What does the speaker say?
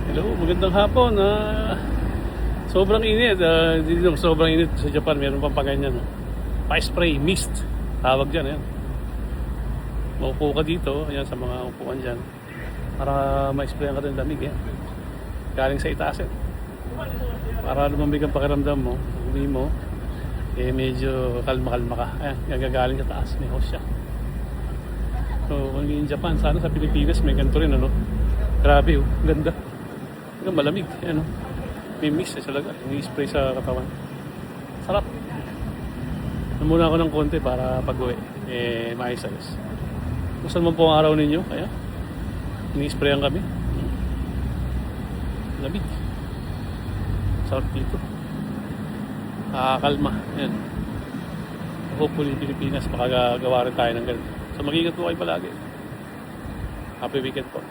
Hello, magandang hapon. Sobrang init. Dito sobrang init sa Japan. Meron pang paganyan. Pa-spray, mist. Tawag dyan. Ayan. Maupo ka dito. Ayan, sa mga upuan dyan. Para ma-sprayan ka ng lamig. Ayan. Galing sa itaas. Ayan. Para lumambig ang pakiramdam mo. Uwi mo. Medyo kalma-kalma ka. Ayan, gagaling sa taas. May host siya. So, kung in Japan, sana sa Pilipinas may ganito rin, ano? Grabe, oh. Ganda. Malamig, ano. May mist talaga. Ini-spray sa katawan. Sarap. Namuna ako ng konti para pag-uwi. Maayos-ayos. Kung saan man po ang araw ninyo, kaya ini-sprayan kami. Lamig. Sarap dito. Kalma. Yan. Hopefully, Pilipinas, makagagawa rin tayo ng ganito. So, mag-ingat po kayo palagi. Happy weekend po.